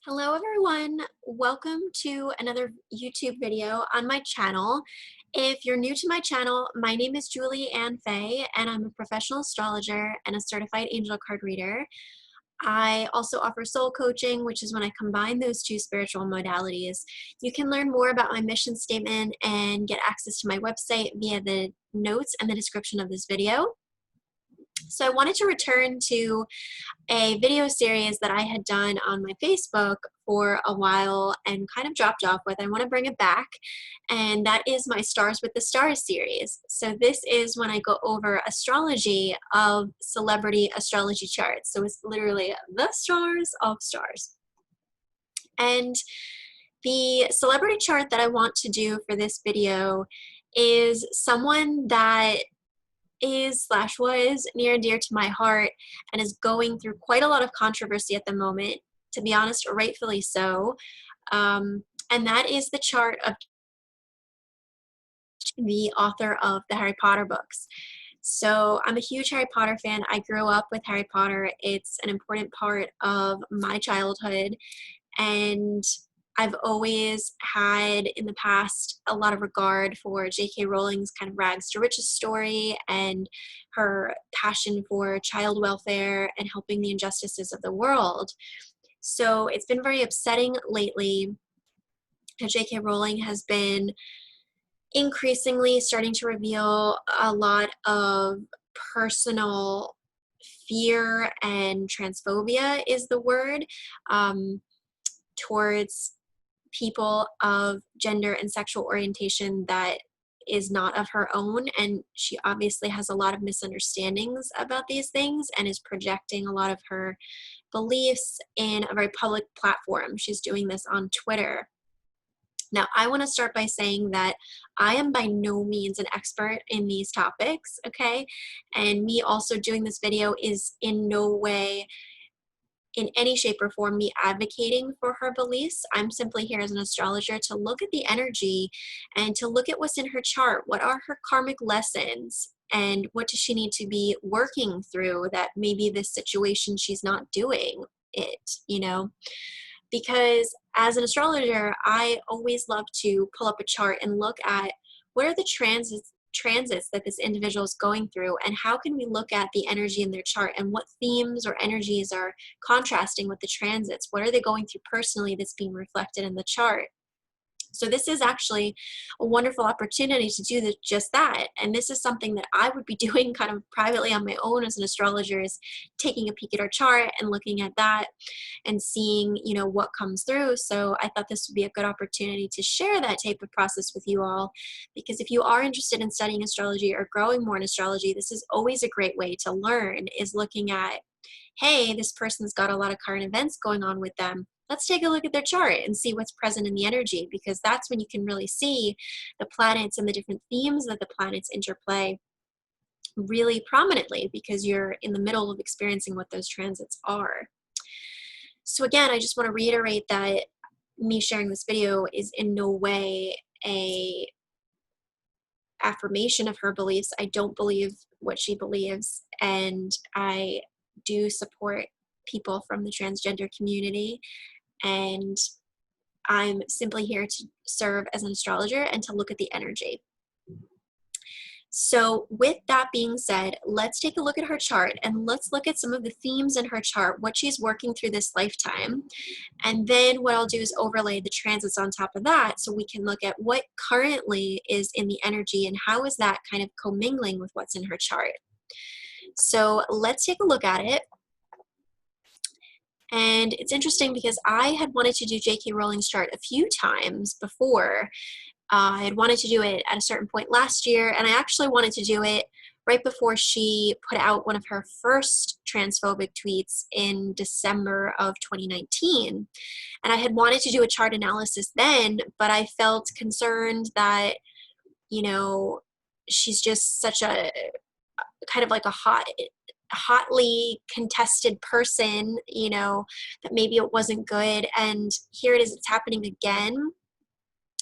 Hello everyone, welcome to another YouTube video on my channel. If you're new to my channel, my name is Julie Ann Fay and I'm a professional astrologer and a certified angel card reader. I also offer soul coaching, which is when I combine those two spiritual modalities. You can learn more about my mission statement and get access to my website via the notes and the description of this video. So I wanted to return to a video series that I had done on my Facebook for a while and kind of dropped off with. I want to bring it back, and that is my Stars with the Stars series. So this is when I go over astrology of celebrity astrology charts. So it's literally the stars of stars. And the celebrity chart that I want to do for this video is someone that is/was near and dear to my heart and is going through quite a lot of controversy at the moment, to be honest, rightfully so. And that is the chart of the author of the Harry Potter books. So I'm a huge Harry Potter fan. I grew up with Harry Potter. It's an important part of my childhood, and I've always had in the past a lot of regard for J.K. Rowling's kind of rags to riches story and her passion for child welfare and helping the injustices of the world. So it's been very upsetting lately that J.K. Rowling has been increasingly starting to reveal a lot of personal fear, and transphobia is the word, towards people of gender and sexual orientation that is not of her own. And she obviously has a lot of misunderstandings about these things and is projecting a lot of her beliefs in a very public platform. She's doing this on Twitter. Now, I want to start by saying that I am by no means an expert in these topics, okay? And me also doing this video is in no way, in any shape or form, me advocating for her beliefs. I'm simply here as an astrologer to look at the energy and to look at what's in her chart. What are her karmic lessons? And what does she need to be working through that maybe this situation she's not doing it, you know? Because as an astrologer, I always love to pull up a chart and look at what are the transits that this individual is going through, and how can we look at the energy in their chart and what themes or energies are contrasting with the transits. What are they going through personally that's being reflected in the chart? So this is actually a wonderful opportunity to do just that. And this is something that I would be doing kind of privately on my own as an astrologer, is taking a peek at our chart and looking at that and seeing, you know, what comes through. So I thought this would be a good opportunity to share that type of process with you all, because if you are interested in studying astrology or growing more in astrology, this is always a great way to learn, is looking at, hey, this person's got a lot of current events going on with them. Let's take a look at their chart and see what's present in the energy, because that's when you can really see the planets and the different themes that the planets interplay really prominently, because you're in the middle of experiencing what those transits are. So again, I just want to reiterate that me sharing this video is in no way a affirmation of her beliefs. I don't believe what she believes, and I do support people from the transgender community, and I'm simply here to serve as an astrologer and to look at the energy. So with that being said, let's take a look at her chart and let's look at some of the themes in her chart, what she's working through this lifetime. And then what I'll do is overlay the transits on top of that, so we can look at what currently is in the energy and how is that kind of commingling with what's in her chart. So let's take a look at it. And it's interesting because I had wanted to do J.K. Rowling's chart a few times before. I had wanted to do it at a certain point last year, and I actually wanted to do it right before she put out one of her first transphobic tweets in December of 2019. And I had wanted to do a chart analysis then, but I felt concerned that, you know, she's just such a kind of like a hotly contested person, you know, that maybe it wasn't good. And here it is, it's happening again.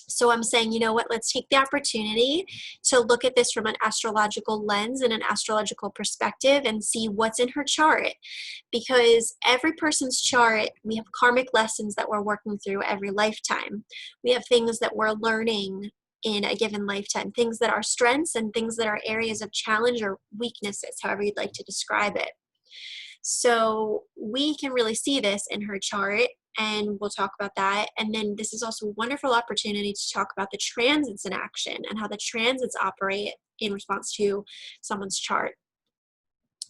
So I'm saying, you know what, let's take the opportunity to look at this from an astrological lens and an astrological perspective and see what's in her chart. Because every person's chart, we have karmic lessons that we're working through every lifetime. We have things that we're learning in a given lifetime, things that are strengths and things that are areas of challenge or weaknesses, however you'd like to describe it. So we can really see this in her chart, and we'll talk about that. And then this is also a wonderful opportunity to talk about the transits in action and how the transits operate in response to someone's chart.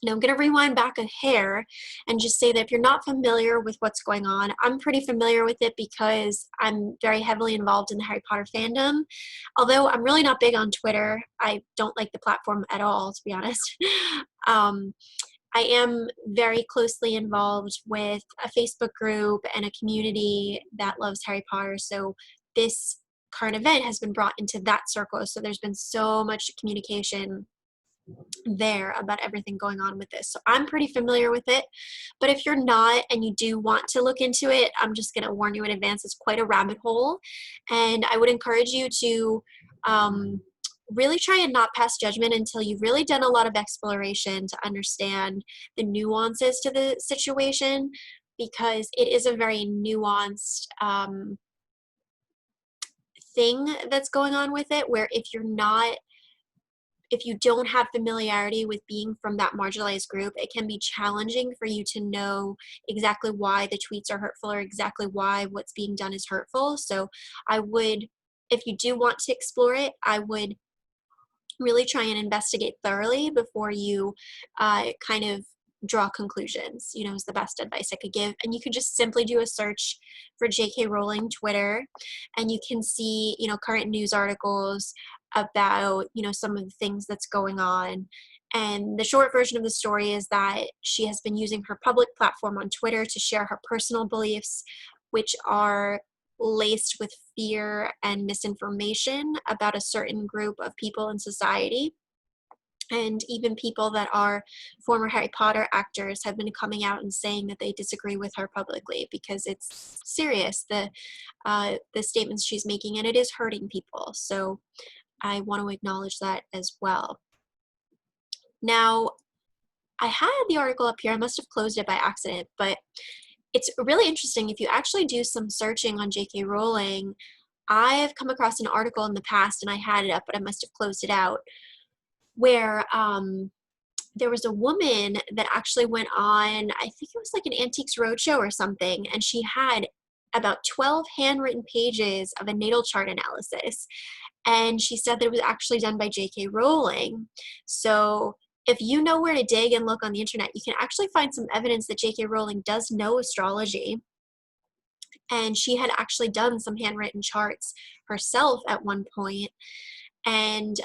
Now I'm going to rewind back a hair and just say that if you're not familiar with what's going on, I'm pretty familiar with it because I'm very heavily involved in the Harry Potter fandom. Although I'm really not big on Twitter. I don't like the platform at all, to be honest. I am very closely involved with a Facebook group and a community that loves Harry Potter. So this current event has been brought into that circle. So there's been so much communication there about everything going on with this. So I'm pretty familiar with it. But if you're not and you do want to look into it, I'm just going to warn you in advance, it's quite a rabbit hole. And I would encourage you to really try and not pass judgment until you've really done a lot of exploration to understand the nuances to the situation, because it is a very nuanced thing that's going on with it, where if you don't have familiarity with being from that marginalized group, it can be challenging for you to know exactly why the tweets are hurtful or exactly why what's being done is hurtful. So I would, if you do want to explore it, I would really try and investigate thoroughly before you kind of draw conclusions, is the best advice I could give. And you could just simply do a search for J.K. Rowling Twitter, and you can see, current news articles about, some of the things that's going on. And the short version of the story is that she has been using her public platform on Twitter to share her personal beliefs, which are laced with fear and misinformation about a certain group of people in society. And even people that are former Harry Potter actors have been coming out and saying that they disagree with her publicly because it's serious, the statements she's making, and it is hurting people. So I want to acknowledge that as well. Now, I had the article up here. I must have closed it by accident, but it's really interesting. If you actually do some searching on J.K. Rowling, I've come across an article in the past, and I had it up, but I must have closed it out, where there was a woman that actually went on, I think it was like an Antiques Roadshow or something, and she had about 12 handwritten pages of a natal chart analysis. And she said that it was actually done by J.K. Rowling. So if you know where to dig and look on the internet, you can actually find some evidence that J.K. Rowling does know astrology. And she had actually done some handwritten charts herself at one point. And,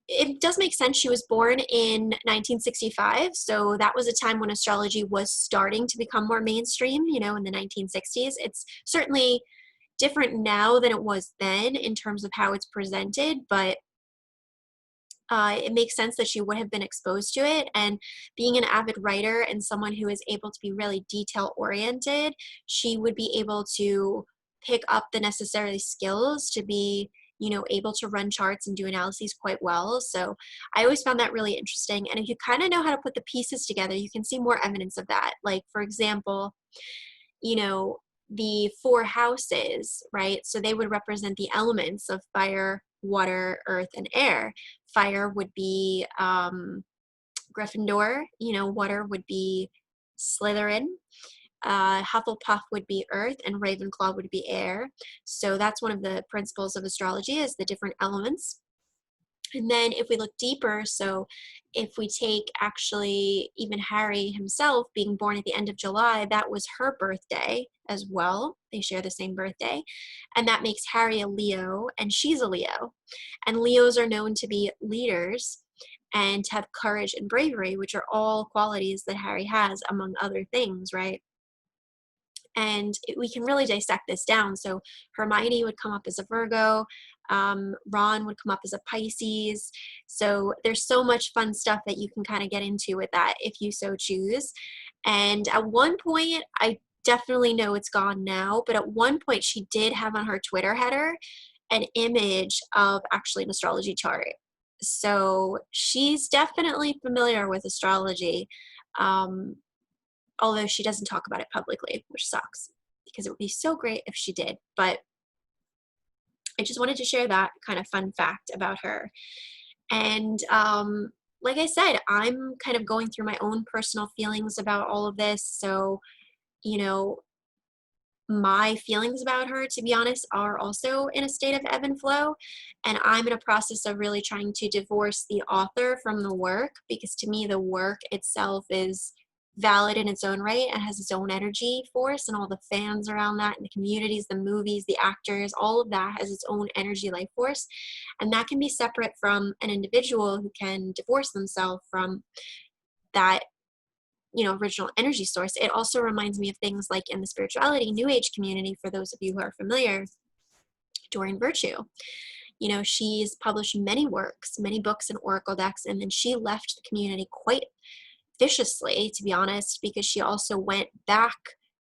it does make sense. She was born in 1965. So that was a time when astrology was starting to become more mainstream, in the 1960s. It's certainly different now than it was then in terms of how it's presented, but it makes sense that she would have been exposed to it. And being an avid writer and someone who is able to be really detail oriented, she would be able to pick up the necessary skills to be, able to run charts and do analyses quite well. So I always found that really interesting. And if you kind of know how to put the pieces together, you can see more evidence of that. Like, for example, the 4 houses, right? So they would represent the elements of fire, water, earth, and air. Fire would be Gryffindor, water would be Slytherin, Hufflepuff would be earth, and Ravenclaw would be air. So that's one of the principles of astrology, is the different elements. And then if we look deeper, so if we take actually even Harry himself being born at the end of July, that was her birthday as well. They share the same birthday. And that makes Harry a Leo and she's a Leo. And Leos are known to be leaders and to have courage and bravery, which are all qualities that Harry has, among other things, right? And we can really dissect this down. So Hermione would come up as a Virgo, Ron would come up as a Pisces. So there's so much fun stuff that you can kind of get into with that if you so choose. And at one point, I definitely know it's gone now, but at one point she did have on her Twitter header an image of actually an astrology chart. So she's definitely familiar with astrology, um, although she doesn't talk about it publicly, which sucks because it would be so great if she did. But I just wanted to share that kind of fun fact about her. And like I said, I'm kind of going through my own personal feelings about all of this. So, you know, my feelings about her, to be honest, are also in a state of ebb and flow. And I'm in a process of really trying to divorce the author from the work, because to me, the work itself is valid in its own right and has its own energy force, and all the fans around that, and the communities, the movies, the actors, all of that has its own energy life force. And that can be separate from an individual who can divorce themselves from that, you know, original energy source. It also reminds me of things like in the spirituality new age community, for those of you who are familiar, Doreen Virtue. You know, she's published many works, many books and oracle decks, and then she left the community quite viciously, to be honest, because she also went back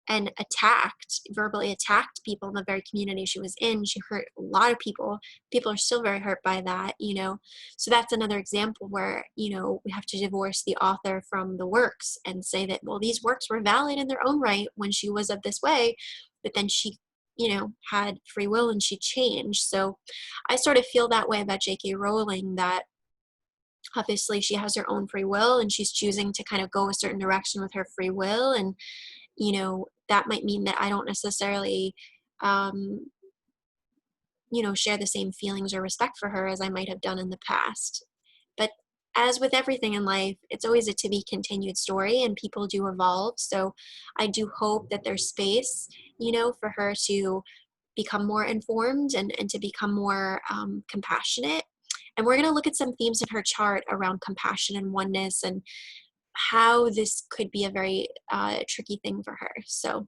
and verbally attacked people in the very community she was in. She hurt a lot of people. People are still very hurt by that, you know. So that's another example where, you know, we have to divorce the author from the works and say that, well, these works were valid in their own right when she was of this way, but then she, you know, had free will and she changed. So I sort of feel that way about J.K. Rowling, that obviously she has her own free will and she's choosing to kind of go a certain direction with her free will. And, you know, that might mean that I don't necessarily, you know, share the same feelings or respect for her as I might have done in the past. But as with everything in life, it's always a to be continued story, and people do evolve. So I do hope that there's space, you know, for her to become more informed and to become more compassionate. And we're going to look at some themes in her chart around compassion and oneness, and how this could be a very tricky thing for her. So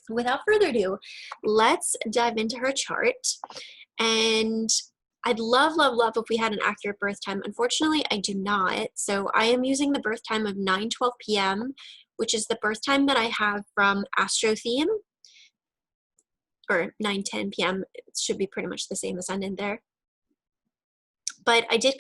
without further ado, let's dive into her chart. And I'd love, love, love if we had an accurate birth time. Unfortunately, I do not. So I am using the birth time of 9:12 p.m., which is the birth time that I have from Astro Theme, or 9:10 p.m. It should be pretty much the same ascendant there. But I did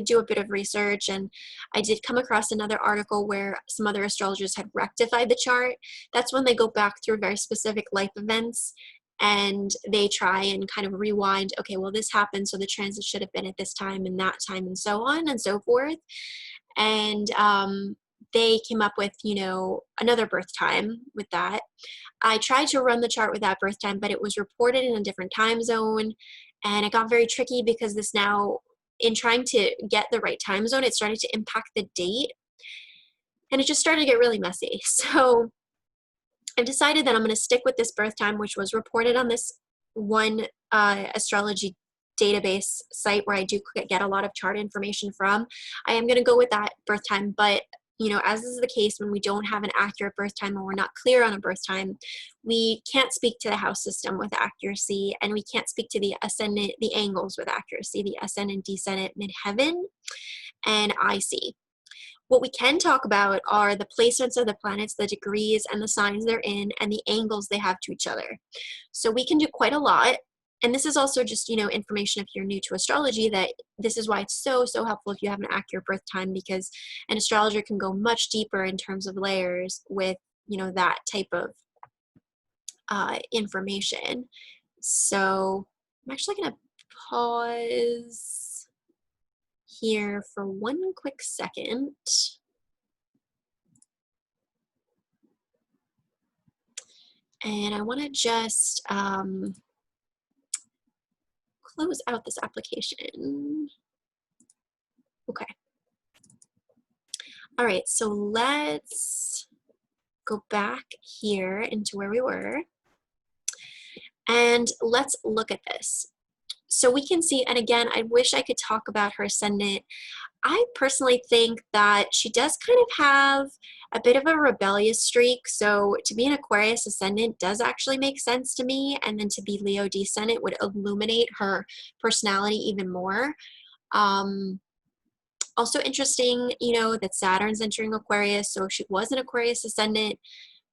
do a bit of research, and I did come across another article where some other astrologers had rectified the chart. That's when they go back through very specific life events and they try and kind of rewind, okay, well, this happened, so the transit should have been at this time and that time, and so on and so forth. And they came up with, you know, another birth time with that. I tried to run the chart with that birth time, but it was reported in a different time zone. And it got very tricky because this now, in trying to get the right time zone, it started to impact the date. And it just started to get really messy. So I've decided that I'm going to stick with this birth time, which was reported on this one astrology database site where I do get a lot of chart information from. I am going to go with that birth time, but you know, as is the case when we don't have an accurate birth time or we're not clear on a birth time, we can't speak to the house system with accuracy, and we can't speak to the ascendant, the angles with accuracy, the ascendant, descendant, midheaven, and IC. What we can talk about are the placements of the planets, the degrees and the signs they're in, and the angles they have to each other. So we can do quite a lot. And this is also just, you know, information if you're new to astrology, that this is why it's so, so helpful if you have an accurate birth time, because an astrologer can go much deeper in terms of layers with, you know, that type of information. So I'm actually going to pause here for one quick second. And I want to just close out this application. Okay. All right, so let's go back here into where we were. And let's look at this. So we can see, and again, I wish I could talk about her ascendant. I personally think that she does kind of have a bit of a rebellious streak. So to be an Aquarius ascendant does actually make sense to me. And then to be Leo descendant would illuminate her personality even more. Also interesting, you know, that Saturn's entering Aquarius. So she was an Aquarius ascendant.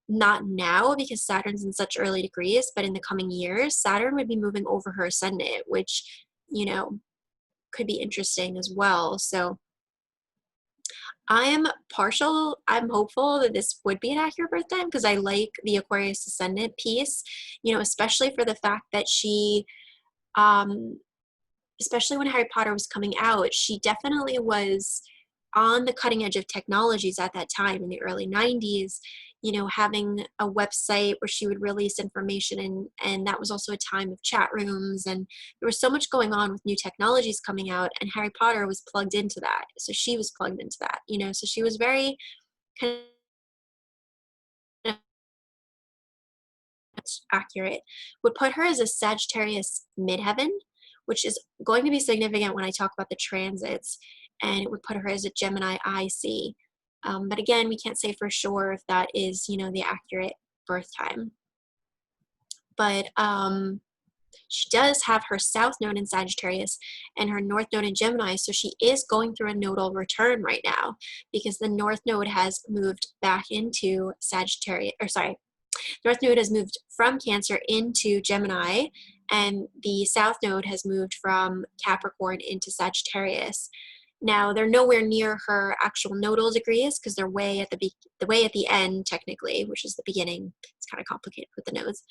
not now because Saturn's in such early degrees, but in the coming years, Saturn would be moving over her ascendant, which, you know, could be interesting as well. So I'm hopeful that this would be an accurate birth time because I like the Aquarius ascendant piece, you know, especially for the fact that she, um, especially when Harry Potter was coming out, she definitely was on the cutting edge of technologies at that time in the early 90s, you know, having a website where she would release information, and that was also a time of chat rooms, and there was so much going on with new technologies coming out, and Harry Potter was plugged into that. So she was plugged into that, you know, so she was very kind of accurate. Would put her as a Sagittarius midheaven, which is going to be significant when I talk about the transits, and it would put her as a Gemini IC. But again, we can't say for sure if that is, you know, the accurate birth time. But she does have her South Node in Sagittarius and her North Node in Gemini, so she is going through a nodal return right now because the North Node has moved back into Sagittarius, or sorry, North Node has moved from Cancer into Gemini, and the South Node has moved from Capricorn into Sagittarius. Now they're nowhere near her actual nodal degrees because they're way at the end technically, which is the beginning. It's kind of complicated with the nodes,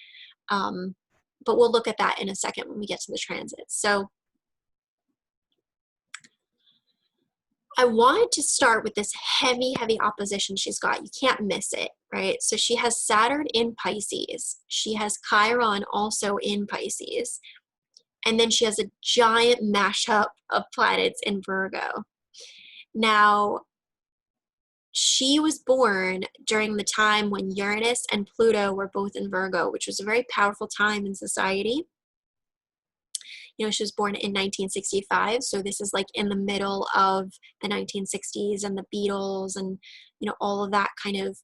but we'll look at that in a second when we get to the transits. So I wanted to start with this heavy opposition she's got. You can't miss it, right? So she has Saturn in Pisces. She has Chiron also in Pisces. And then she has a giant mashup of planets in Virgo. Now, she was born during the time when Uranus and Pluto were both in Virgo, which was a very powerful time in society. You know, she was born in 1965, so this is like in the middle of the 1960s and the Beatles and, you know, all of that kind of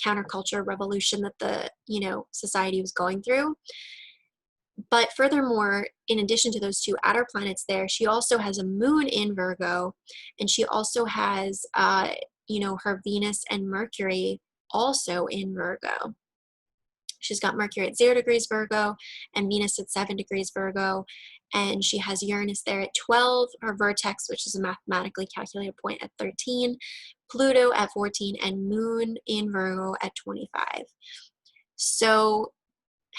counterculture revolution that the, you know, society was going through. But furthermore, in addition to those two outer planets there, she also has a moon in Virgo, and she also has, you know, her Venus and Mercury also in Virgo. She's got Mercury at 0 degrees Virgo and Venus at 7 degrees Virgo, and she has Uranus there at 12, her vertex, which is a mathematically calculated point, at 13, Pluto at 14, and Moon in Virgo at 25. So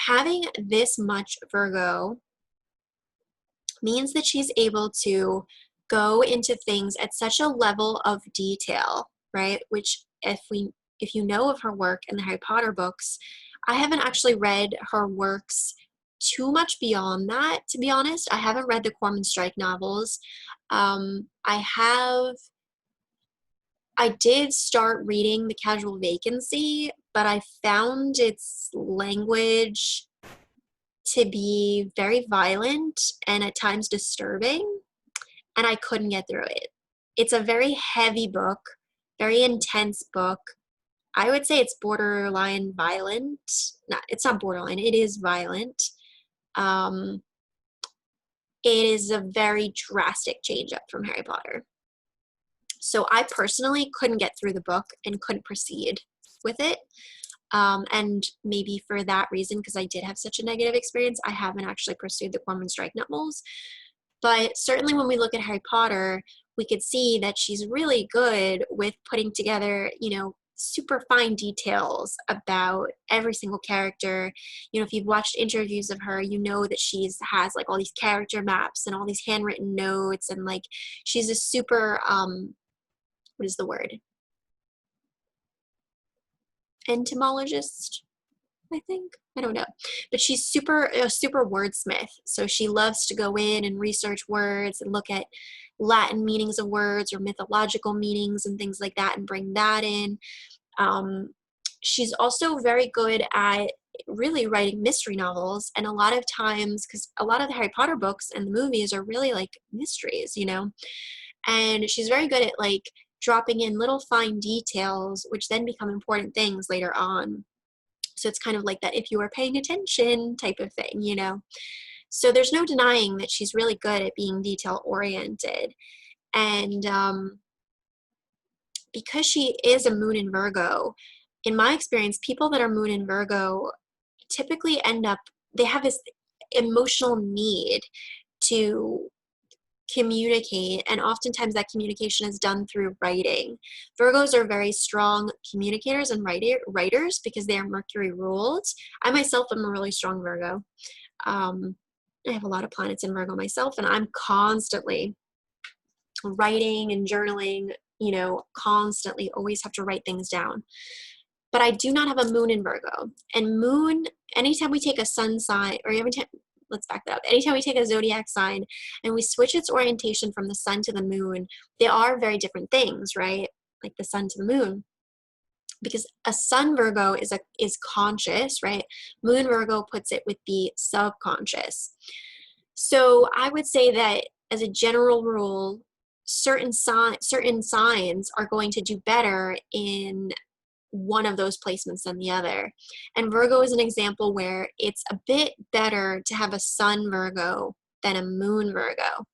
having this much Virgo means that she's able to go into things at such a level of detail, right? Which if you know of her work in the Harry Potter books, I haven't actually read her works too much beyond that, to be honest. I haven't read the Cormoran Strike novels. I did start reading The Casual Vacancy, but I found its language to be very violent and at times disturbing, and I couldn't get through it. It's a very heavy book, very intense book. I would say it's borderline violent. No, it's not borderline, it is violent. It is a very drastic change up from Harry Potter. So I personally couldn't get through the book and couldn't proceed with it. And maybe for that reason, because I did have such a negative experience, I haven't actually pursued the Cormoran Strike novels. But certainly when we look at Harry Potter, we could see that she's really good with putting together, you know, super fine details about every single character. You know, if you've watched interviews of her, you know that has like all these character maps and all these handwritten notes, and like she's a super what is the word? Entomologist, I think. I don't know. But she's a super wordsmith. So she loves to go in and research words and look at Latin meanings of words or mythological meanings and things like that and bring that in. She's also very good at really writing mystery novels, and a lot of times, because a lot of the Harry Potter books and the movies are really like mysteries, you know, and she's very good at like dropping in little fine details which then become important things later on. So it's kind of like that if you are paying attention type of thing, you know. So there's no denying that she's really good at being detail oriented. And because she is a moon in Virgo, in my experience, people that are moon in Virgo typically end up, they have this emotional need to communicate, and oftentimes that communication is done through writing. Virgos are very strong communicators and writers because they are Mercury ruled. I myself am a really strong Virgo. I have a lot of planets in Virgo myself, and I'm constantly writing and journaling, constantly always have to write things down. But I do not have a moon in Virgo. And moon, anytime we take a sun sign, or every time, let's back that up. Anytime we take a zodiac sign and we switch its orientation from the sun to the moon, they are very different things, right? Like the sun to the moon. Because a sun Virgo is conscious, right? Moon Virgo puts it with the subconscious. So I would say that as a general rule, certain signs are going to do better in one of those placements than the other. And Virgo is an example where it's a bit better to have a sun Virgo than a moon Virgo.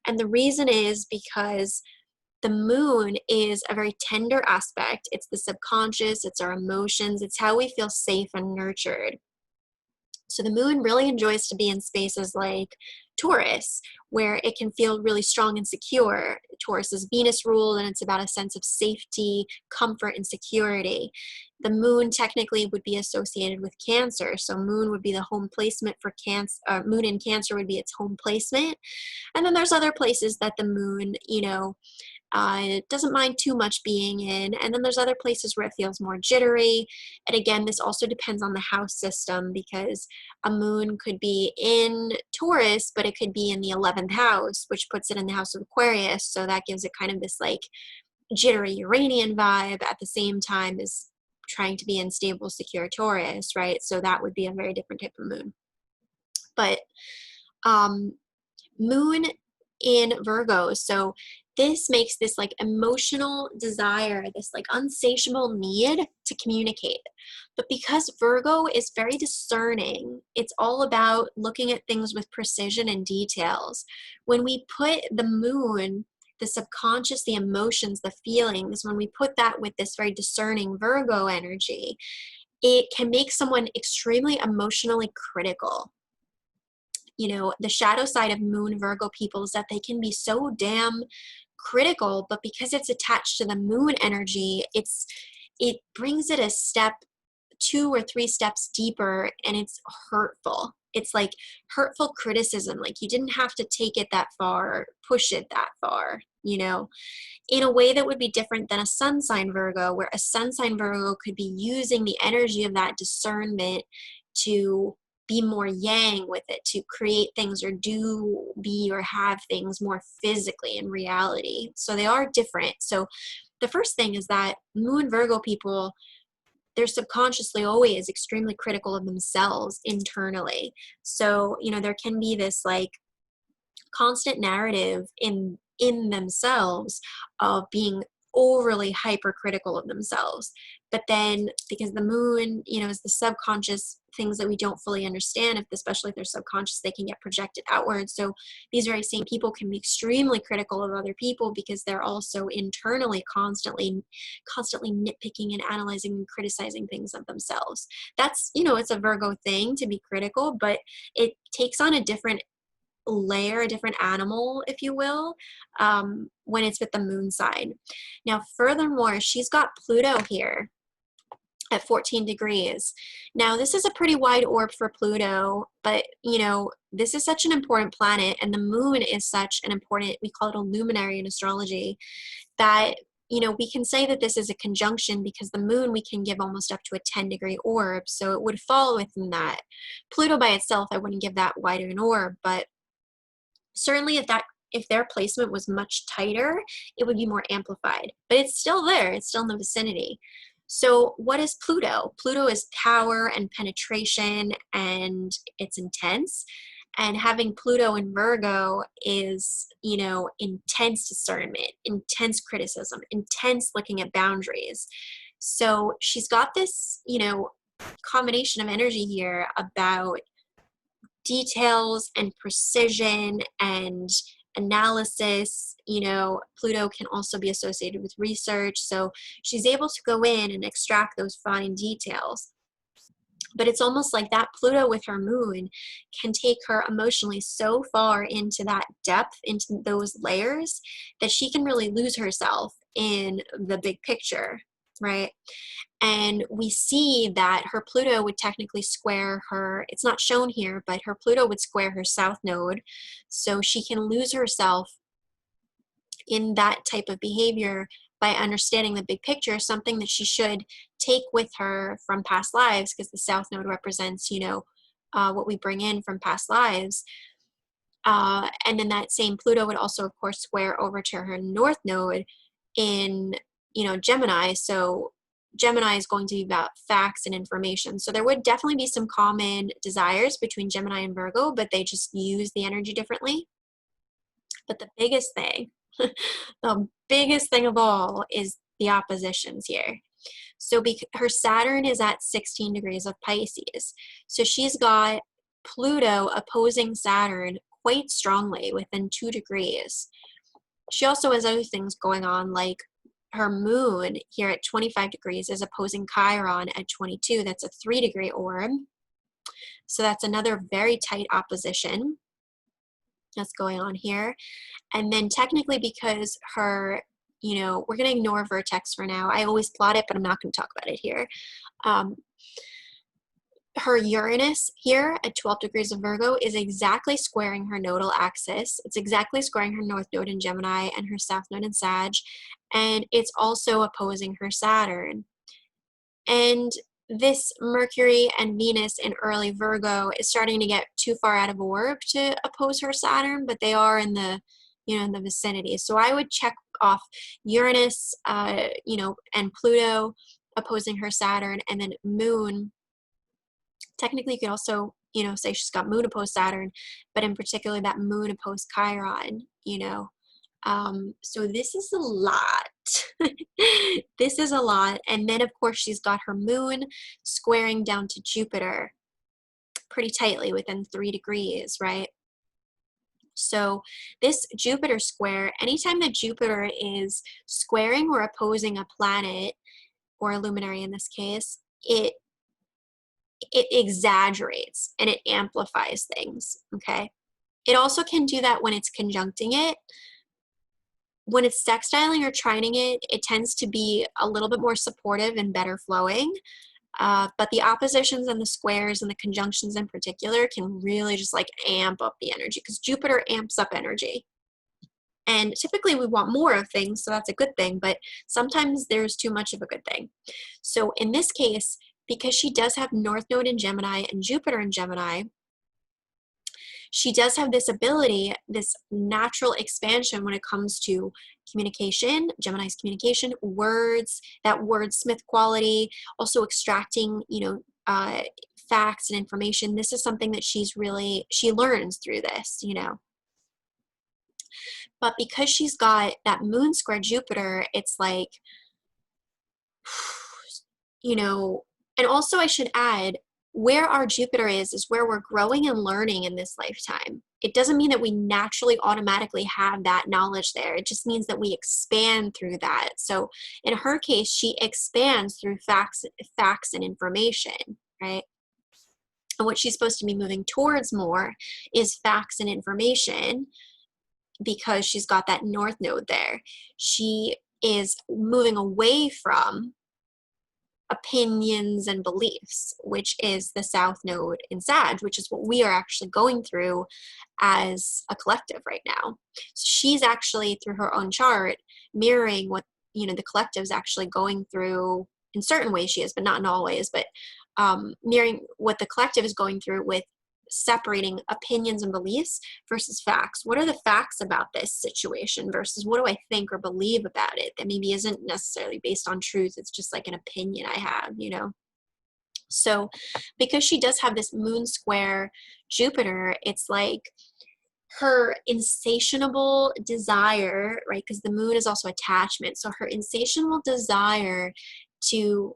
And the reason is because the moon is a very tender aspect. It's the subconscious, it's our emotions, it's how we feel safe and nurtured. So the moon really enjoys to be in spaces like Taurus, where it can feel really strong and secure. Taurus is Venus ruled, and it's about a sense of safety, comfort, and security. The moon technically would be associated with Cancer, so moon would be the home placement for Cancer. Moon in Cancer would be its home placement. And then there's other places that the moon, it doesn't mind too much being in. And then there's other places where it feels more jittery. And again, this also depends on the house system, because a moon could be in Taurus, but it could be in the 11th house, which puts it in the house of Aquarius. So that gives it kind of this like jittery Uranian vibe at the same time as trying to be in stable, secure Taurus, right? So that would be a very different type of moon. But moon in Virgo, so this makes this like emotional desire, this like unsatiable need to communicate. But because Virgo is very discerning, it's all about looking at things with precision and details. When we put the moon, the subconscious, the emotions, the feelings, when we put that with this very discerning Virgo energy, it can make someone extremely emotionally critical. The shadow side of moon Virgo people is that they can be so damn critical, but because it's attached to the moon energy, it brings it a step, 2 or 3 steps deeper, and it's hurtful. It's like hurtful criticism. Like you didn't have to take it that far, push it that far, in a way that would be different than a sun sign Virgo, where a sun sign Virgo could be using the energy of that discernment to be more yang with it, to create things or do, be, or have things more physically in reality. So they are different. So the first thing is that moon Virgo people, they're subconsciously always extremely critical of themselves internally. So, there can be this like constant narrative in themselves of being overly hypercritical of themselves. But then because the moon, is the subconscious things that we don't fully understand, especially if they're subconscious, they can get projected outwards. So these very same people can be extremely critical of other people because they're also internally constantly nitpicking and analyzing and criticizing things of themselves. That's, it's a Virgo thing to be critical, but it takes on a different layer, a different animal, if you will, when it's with the moon side. Now, furthermore, she's got Pluto here at 14 degrees. Now, this is a pretty wide orb for Pluto, but, this is such an important planet, and the moon is such an important, we call it a luminary in astrology, that, we can say that this is a conjunction because the moon we can give almost up to a 10-degree orb, so it would fall within that. Pluto by itself, I wouldn't give that wide of an orb, but certainly if their placement was much tighter, it would be more amplified. But it's still there. It's still in the vicinity. So what is Pluto? Pluto is power and penetration, and it's intense. And having Pluto in Virgo is, intense discernment, intense criticism, intense looking at boundaries. So she's got this, combination of energy here about details and precision and analysis. You know, Pluto can also be associated with research. So she's able to go in and extract those fine details. But it's almost like that Pluto with her moon can take her emotionally so far into that depth, into those layers, that she can really lose herself in the big picture, right? And we see that her Pluto would technically square her, it's not shown here, but her Pluto would square her south node. So she can lose herself in that type of behavior by understanding the big picture, something that she should take with her from past lives, because the south node represents, you know, what we bring in from past lives. And then that same Pluto would also, of course, square over to her north node in, you know, Gemini. So Gemini is going to be about facts and information. So there would definitely be some common desires between Gemini and Virgo, but they just use the energy differently. But the biggest thing, the biggest thing of all is the oppositions here. So her Saturn is at 16 degrees of Pisces. So she's got Pluto opposing Saturn quite strongly within 2 degrees. She also has other things going on, like her moon here at 25 degrees is opposing Chiron at 22. That's a 3-degree orb. So that's another very tight opposition that's going on here. And then technically, because her, you know, we're going to ignore vertex for now. I always plot it, but I'm not going to talk about it here. Her Uranus here at 12 degrees of Virgo is exactly squaring her nodal axis. It's exactly squaring her north node in Gemini and her south node in Sag. And it's also opposing her Saturn. And this Mercury and Venus in early Virgo is starting to get too far out of orb to oppose her Saturn, but they are in the, you know, in the vicinity. So I would check off Uranus, you know, and Pluto opposing her Saturn, and then Moon. Technically, you could also, you know, say she's got Moon opposed Saturn, but in particular that Moon opposed Chiron, you know. So this is a lot. This is a lot. And then, of course, she's got her moon squaring down to Jupiter pretty tightly within 3 degrees, right? So this Jupiter square, anytime that Jupiter is squaring or opposing a planet, or a luminary in this case, it exaggerates and it amplifies things, okay? It also can do that when it's conjuncting it. When it's sextiling or trining it, it tends to be a little bit more supportive and better flowing. But the oppositions and the squares and the conjunctions in particular can really just like amp up the energy, because Jupiter amps up energy. And typically we want more of things, so that's a good thing, but sometimes there's too much of a good thing. So in this case, because she does have North Node in Gemini and Jupiter in Gemini, she does have this ability, this natural expansion when it comes to communication, Gemini's communication, words, that wordsmith quality, also extracting, you know, facts and information. This is something that she learns through this, you know. But because she's got that moon square Jupiter, it's like, you know, and also I should add, where our Jupiter is where we're growing and learning in this lifetime. It doesn't mean that we naturally automatically have that knowledge there. It just means that we expand through that. So in her case, she expands through facts and information, right? And what she's supposed to be moving towards more is facts and information, because she's got that North Node there. She is moving away from opinions and beliefs, which is the South Node in Sag, which is what we are actually going through as a collective right now. So she's actually, through her own chart, mirroring what, you know, the collective is actually going through. In certain ways she is, but not in all ways, but mirroring what the collective is going through with separating opinions and beliefs versus facts. What are the facts about this situation versus what do I think or believe about it that maybe isn't necessarily based on truth? It's just like an opinion I have, you know? So because she does have this moon square Jupiter, it's like her insatiable desire, right? Because the moon is also attachment. So her insatiable desire to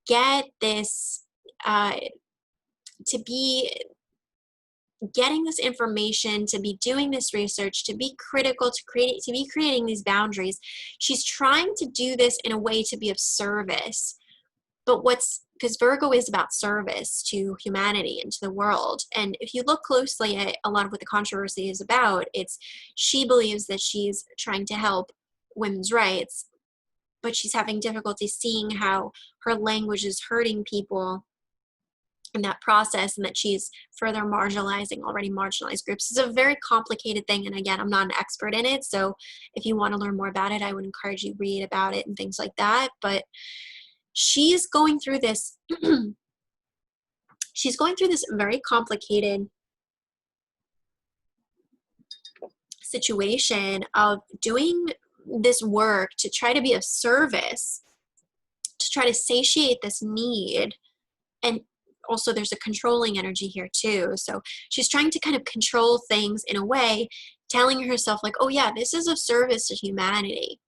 get this, to be getting this information, to be doing this research, to be critical, to be creating these boundaries. She's trying to do this in a way to be of service. But because Virgo is about service to humanity and to the world. And if you look closely at a lot of what the controversy is about, she believes that she's trying to help women's rights, but she's having difficulty seeing how her language is hurting people in that process, and that she's further marginalizing already marginalized groups. It's a very complicated thing, and again, I'm not an expert in it, so if you want to learn more about it, I would encourage you to read about it and things like that. But she's going through this very complicated situation of doing this work to try to be of service, to try to satiate this need. And also there's a controlling energy here too. So she's trying to kind of control things in a way, telling herself like, oh yeah, this is of service to humanity.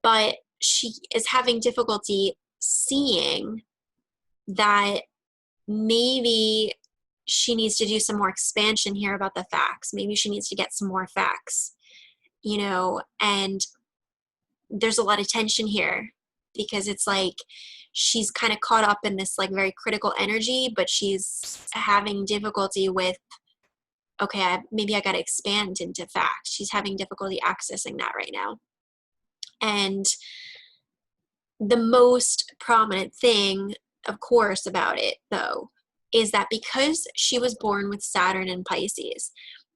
But she is having difficulty seeing that maybe she needs to do some more expansion here about the facts. Maybe she needs to get some more facts, and there's a lot of tension here, because it's like she's kind of caught up in this like very critical energy, but she's having difficulty with, okay, maybe I got to expand into facts. She's having difficulty accessing that right now. And the most prominent thing, of course, about it, though, is that because she was born with Saturn in Pisces,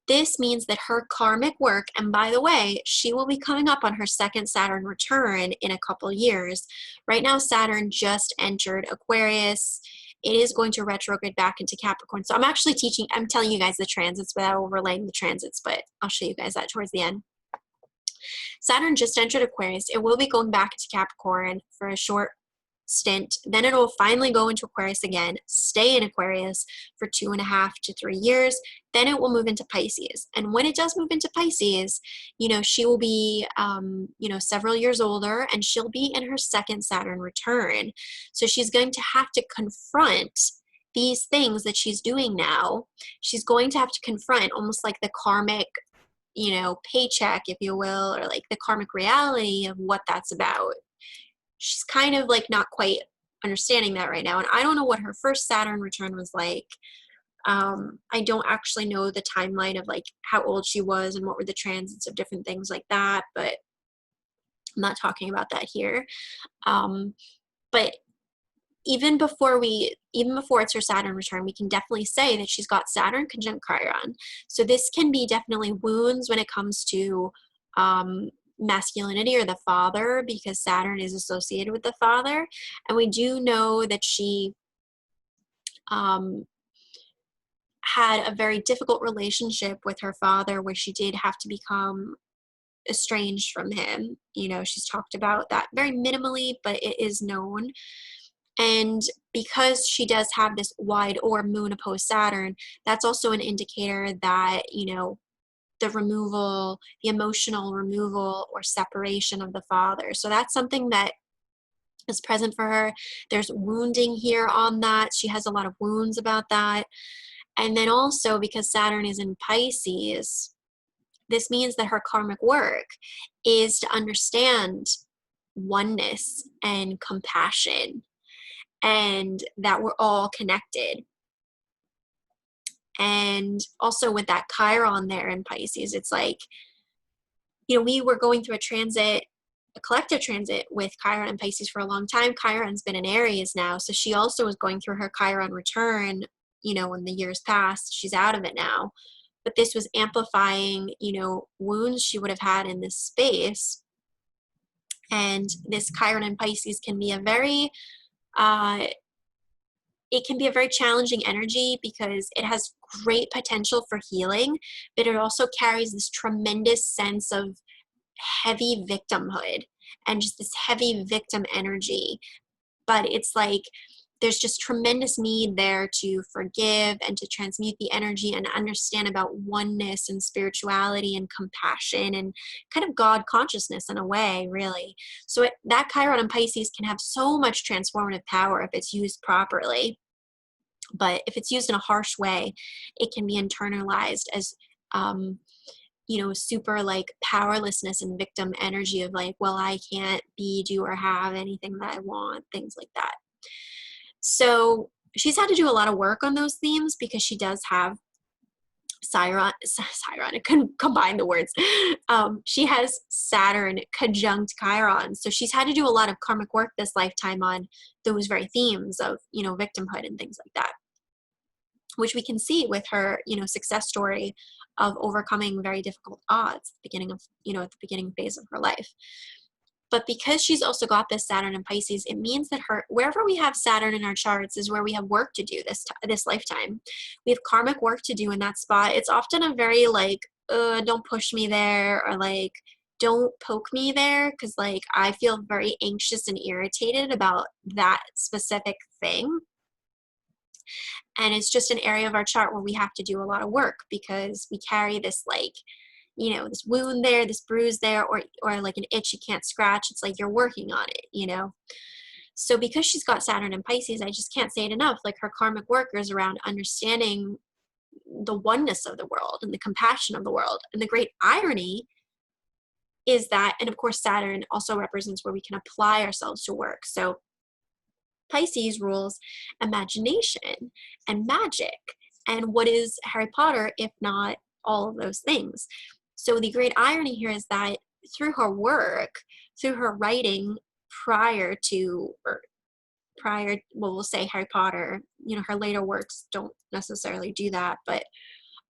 this means that her karmic work, and by the way, she will be coming up on her second Saturn return in a couple years. Right now, Saturn just entered Aquarius. It is going to retrograde back into Capricorn. So I'm telling you guys the transits without overlaying the transits, but I'll show you guys that towards the end. Saturn just entered Aquarius. It will be going back into Capricorn for a short stint. Then it will finally go into Aquarius again, stay in Aquarius for 2.5 to 3 years. Then it will move into Pisces. And when it does move into Pisces, she will be, several years older, and she'll be in her second Saturn return. So she's going to have to confront these things that she's doing now. She's going to have to confront almost like the karmic paycheck, if you will, or like the karmic reality of what that's about. She's kind of like not quite understanding that right now. And I don't know what her first Saturn return was like. I don't actually know the timeline of like how old she was and what were the transits of different things like that, but I'm not talking about that here. But even before it's her Saturn return, we can definitely say that she's got Saturn conjunct Chiron. So this can be definitely wounds when it comes to masculinity or the father, because Saturn is associated with the father. And we do know that she had a very difficult relationship with her father, where she did have to become estranged from him. She's talked about that very minimally, but it is known. And because she does have this wide orb moon opposed Saturn, that's also an indicator that, the emotional removal or separation of the father. So that's something that is present for her. There's wounding here on that. She has a lot of wounds about that. And then also, because Saturn is in Pisces, this means that her karmic work is to understand oneness and compassion, and that we're all connected. And also with that Chiron there in Pisces, it's like, we were going through a collective transit with Chiron and Pisces for a long time. Chiron's been in Aries now, so she also was going through her Chiron return, in the years past. She's out of it now. But this was amplifying, wounds she would have had in this space. And this Chiron and Pisces can be a very challenging energy, because it has great potential for healing, but it also carries this tremendous sense of heavy victimhood and just this heavy victim energy. But it's like there's just tremendous need there to forgive and to transmute the energy and understand about oneness and spirituality and compassion and kind of God consciousness in a way, really. So that Chiron and Pisces can have so much transformative power if it's used properly. But if it's used in a harsh way, it can be internalized as, super like powerlessness and victim energy of like, well, I can't be, do, or have anything that I want, things like that. So she's had to do a lot of work on those themes because she does have Chiron, I couldn't combine the words. She has Saturn conjunct Chiron. So she's had to do a lot of karmic work this lifetime on those very themes of, victimhood and things like that, which we can see with her, success story of overcoming very difficult odds at the beginning of, at the beginning phase of her life. But because she's also got this Saturn in Pisces, it means that wherever we have Saturn in our charts is where we have work to do this lifetime. We have karmic work to do in that spot. It's often a very like, don't push me there, or like, don't poke me there, because like I feel very anxious and irritated about that specific thing. And it's just an area of our chart where we have to do a lot of work because we carry this like, this wound there, this bruise there, or like an itch you can't scratch. It's like you're working on it, So because she's got Saturn in Pisces, I just can't say it enough. Like her karmic work is around understanding the oneness of the world and the compassion of the world. And the great irony is that, and of course, Saturn also represents where we can apply ourselves to work. So Pisces rules imagination and magic. And what is Harry Potter if not all of those things? So the great irony here is that through her work, through her writing prior, we'll say Harry Potter, her later works don't necessarily do that, but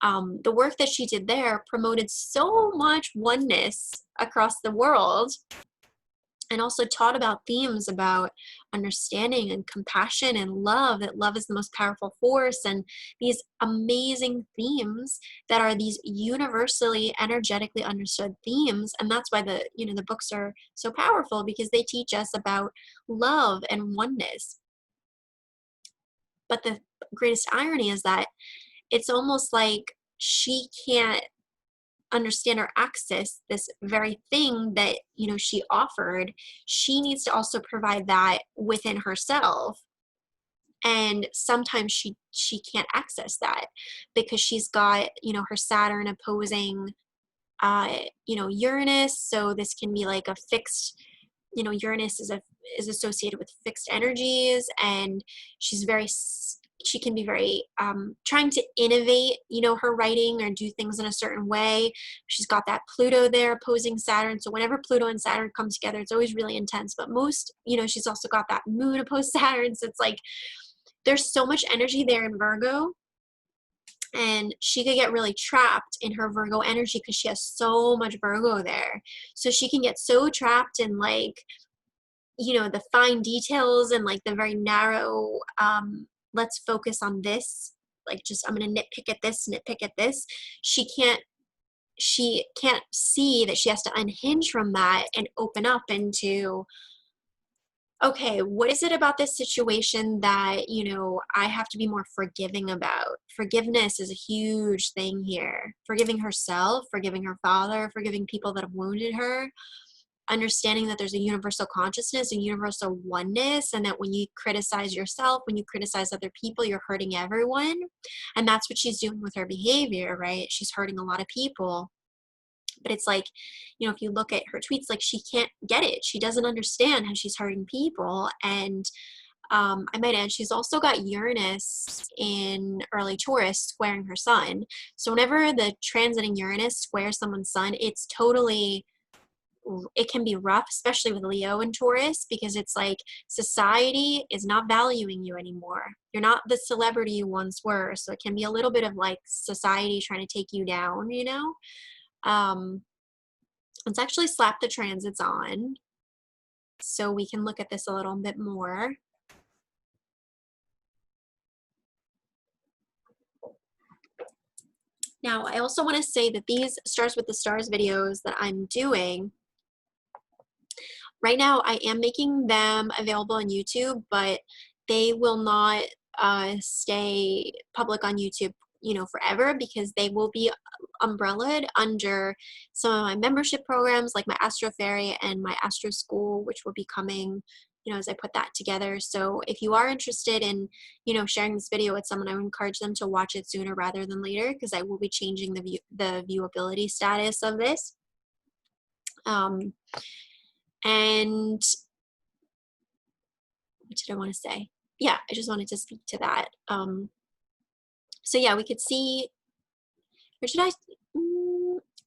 the work that she did there promoted so much oneness across the world, and also taught about themes about understanding and compassion and love, that love is the most powerful force, and these amazing themes that are these universally energetically understood themes. And that's why the books are so powerful, because they teach us about love and oneness. But the greatest irony is that it's almost like she can't understand or access this very thing that she offered. She needs to also provide that within herself, and sometimes she can't access that because she's got her Saturn opposing Uranus. So this can be like a fixed, Uranus is associated with fixed energies, and she can be very trying to innovate, her writing or do things in a certain way. She's got that Pluto there opposing Saturn. So whenever Pluto and Saturn come together, it's always really intense. But most, she's also got that moon opposed Saturn. So it's like there's so much energy there in Virgo. And she could get really trapped in her Virgo energy because she has so much Virgo there. So she can get so trapped in like, the fine details and like the very narrow, let's focus on this, like just I'm going to nitpick at this. She can't see that she has to unhinge from that and open up into, okay, what is it about this situation that, I have to be more forgiving about? Forgiveness is a huge thing here. Forgiving herself, forgiving her father, forgiving people that have wounded her, understanding that there's a universal consciousness, a universal oneness, and that when you criticize yourself, when you criticize other people, you're hurting everyone. And that's what she's doing with her behavior, right? She's hurting a lot of people. But it's like, if you look at her tweets, like she can't get it. She doesn't understand how she's hurting people. And I might add, she's also got Uranus in early Taurus squaring her sun. So whenever the transiting Uranus squares someone's sun, it can be rough, especially with Leo and Taurus, because it's like society is not valuing you anymore. You're not the celebrity you once were. So it can be a little bit of like society trying to take you down, Let's actually slap the transits on so we can look at this a little bit more. Now, I also want to say that these Stars with the Stars videos that I'm doing, right now I am making them available on YouTube, but they will not stay public on YouTube, forever, because they will be umbrellaed under some of my membership programs like my Astro Fairy and my Astro School, which will be coming, as I put that together. So if you are interested in, sharing this video with someone, I would encourage them to watch it sooner rather than later, because I will be changing the viewability status of this. And what did I want to say? Yeah, I just wanted to speak to that. So yeah, we could see, or should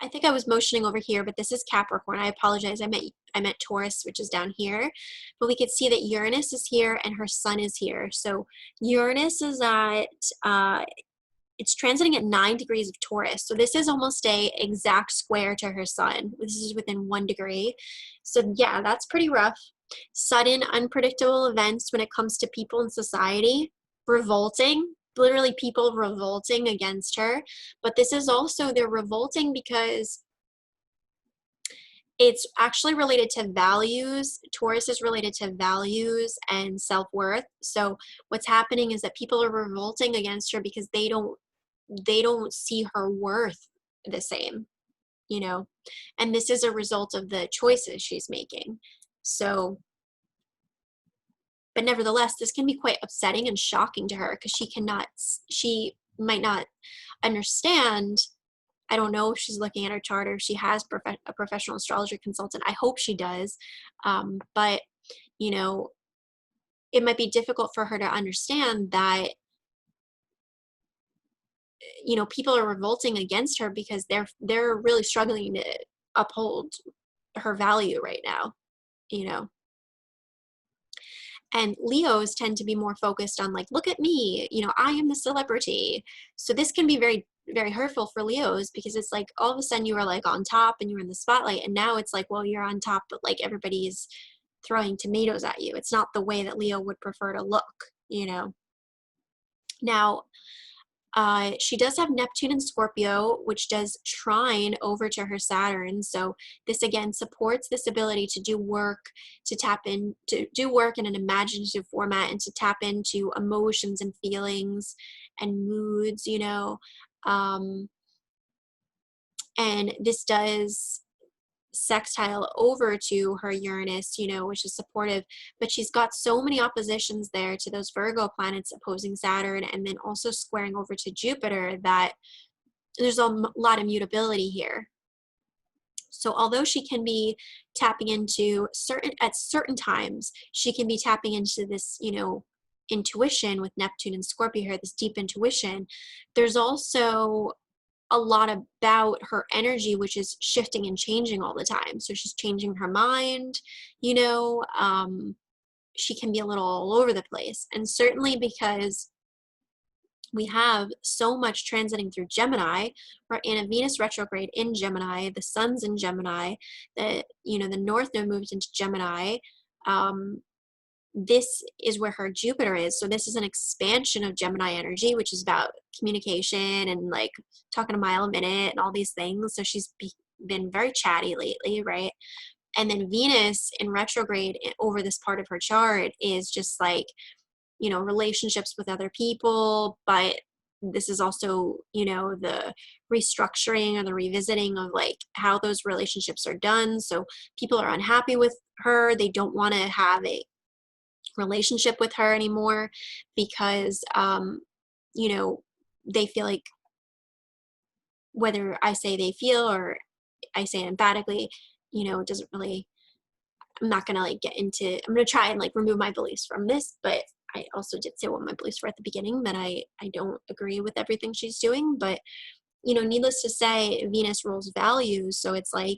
I think I was motioning over here, but this is Capricorn. I apologize. I meant Taurus, which is down here. But we could see that Uranus is here and her sun is here. So Uranus is at, it's transiting at 9 degrees of Taurus. So this is almost a exact square to her sun. This is within 1 degree. So yeah, that's pretty rough. Sudden, unpredictable events when it comes to people in society. Revolting. Literally people revolting against her. But this is also, they're revolting because it's actually related to values. Taurus is related to values and self-worth. So what's happening is that people are revolting against her because they don't see her worth the same, and this is a result of the choices she's making. So, but nevertheless, this can be quite upsetting and shocking to her, because she might not understand. I don't know if she's looking at her chart or if she has a professional astrologer consultant. I hope she does. But, it might be difficult for her to understand that, people are revolting against her because they're really struggling to uphold her value right now, And Leos tend to be more focused on, like, look at me, I am the celebrity. So this can be very, very hurtful for Leos, because it's like all of a sudden you are like on top and you're in the spotlight, and now it's like, well, you're on top, but like everybody's throwing tomatoes at you. It's not the way that Leo would prefer to look, Now, she does have Neptune and Scorpio, which does trine over to her Saturn. So this again supports this ability to do work, to tap in, to do work in an imaginative format, and to tap into emotions and feelings and moods, and this does sextile over to her Uranus, which is supportive, but she's got so many oppositions there to those Virgo planets opposing Saturn, and then also squaring over to Jupiter, that there's a lot of mutability here. So although she can be tapping into at certain times, she can be tapping into this, intuition with Neptune and Scorpio here, this deep intuition. There's also a lot about her energy, which is shifting and changing all the time. So she's changing her mind, she can be a little all over the place. And certainly because we have so much transiting through Gemini, we're in a Venus retrograde in Gemini, the sun's in Gemini, the North Node moved into Gemini. This is where her Jupiter is. So this is an expansion of Gemini energy, which is about communication and like talking a mile a minute and all these things. So she's been very chatty lately, right? And then Venus in retrograde over this part of her chart is just like, relationships with other people. But this is also, the restructuring or the revisiting of like how those relationships are done. So people are unhappy with her. They don't want to have a relationship with her anymore because they feel like, whether I say they feel or I say emphatically, it doesn't really, I'm not gonna like get into, I'm gonna try and like remove my beliefs from this, but I also did say what my beliefs were at the beginning, that I don't agree with everything she's doing. But needless to say, Venus rules values. So it's like,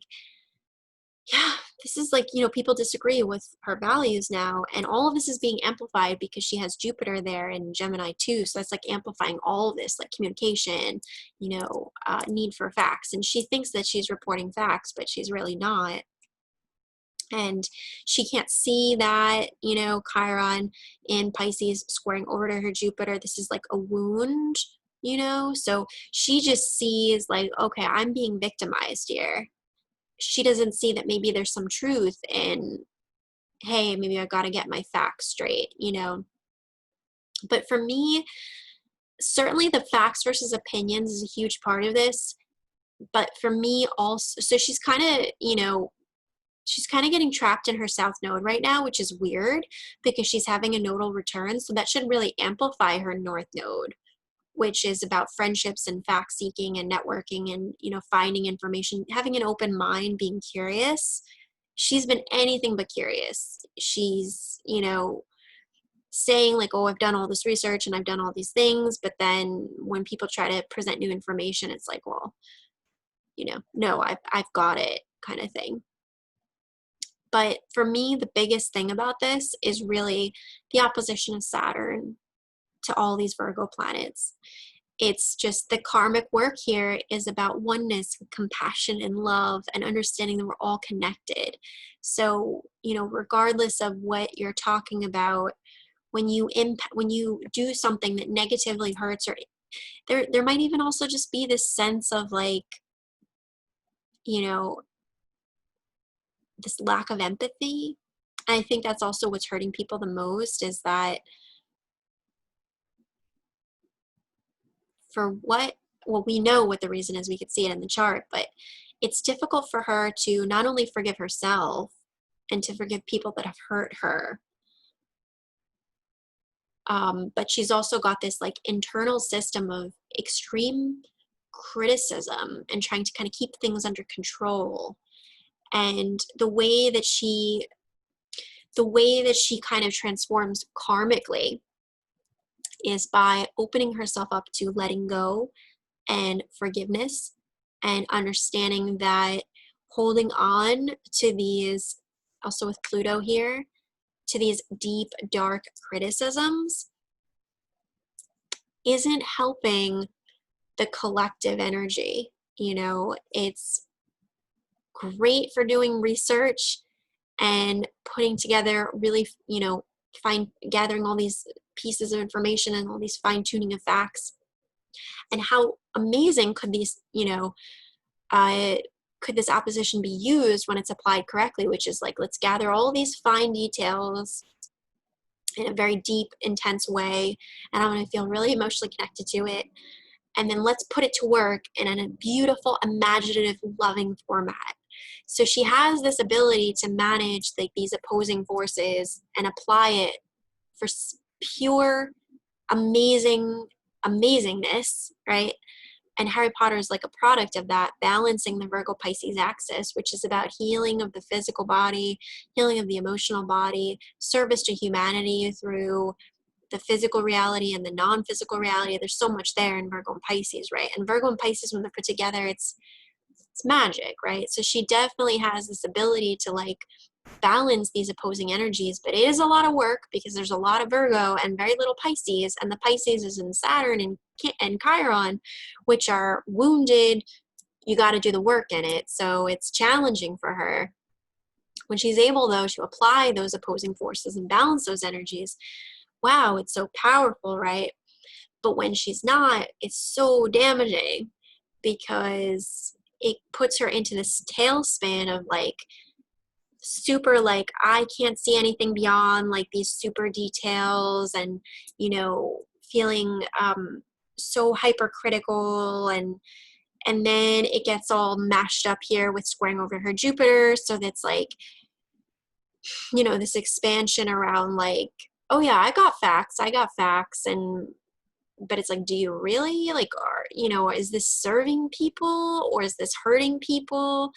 yeah, this is like, people disagree with her values now. And all of this is being amplified because she has Jupiter there in Gemini too. So that's like amplifying all of this, like communication, need for facts. And she thinks that she's reporting facts, but she's really not. And she can't see that, Chiron in Pisces squaring over to her Jupiter. This is like a wound, so she just sees like, okay, I'm being victimized here. She doesn't see that maybe there's some truth in, hey, maybe I got to get my facts straight, But for me, certainly the facts versus opinions is a huge part of this. But for me also, so she's kind of, she's kind of getting trapped in her south node right now, which is weird because she's having a nodal return. So that should really amplify her north node, which is about friendships and fact seeking and networking and, you know, finding information, having an open mind, being curious. She's been anything but curious. She's, you know, saying like, oh, I've done all this research and I've done all these things. But then when people try to present new information, it's like, well, you know, no, I've got it kind of thing. But for me, the biggest thing about this is really the opposition of Saturn to all these Virgo planets. It's just the karmic work here is about oneness, compassion, and love, and understanding that we're all connected. So, you know, regardless of what you're talking about, when you do something that negatively hurts, or there might even also just be this sense of like, you know, this lack of empathy. I think that's also what's hurting people the most, is that for what, well, we know what the reason is, we could see it in the chart, but it's difficult for her to not only forgive herself and to forgive people that have hurt her, but she's also got this like internal system of extreme criticism and trying to kind of keep things under control. And the way that she kind of transforms karmically is by opening herself up to letting go and forgiveness, and understanding that holding on to these, also with Pluto here, to these deep, dark criticisms isn't helping the collective energy. You know, it's great for doing research and putting together really, you know, gathering all these pieces of information and all these fine tuning of facts. And how amazing could these, you know, could this opposition be used when it's applied correctly, which is like, let's gather all these fine details in a very deep, intense way, and I'm going to feel really emotionally connected to it. And then let's put it to work in a beautiful, imaginative, loving format. So she has this ability to manage like these opposing forces and apply it for pure, amazing, amazingness, right? And Harry Potter is like a product of that, balancing the Virgo Pisces axis, which is about healing of the physical body, healing of the emotional body, service to humanity through the physical reality and the non-physical reality. There's so much there in Virgo and Pisces, right? And Virgo and Pisces, when they're put together, it's magic, right? So she definitely has this ability to like balance these opposing energies, but it is a lot of work because there's a lot of Virgo and very little Pisces, and the Pisces is in Saturn and Chiron, which are wounded. You got to do the work in it, so it's challenging for her. When she's able, though, to apply those opposing forces and balance those energies, wow, it's so powerful, right? But when she's not, it's so damaging because it puts her into this tailspin of like super, like, I can't see anything beyond like these super details, and, you know, feeling so hypercritical, and then it gets all mashed up here with squaring over her Jupiter. So that's like, you know, this expansion around like, oh yeah, I got facts, and but it's like, do you really, like, are, you know, is this serving people or is this hurting people?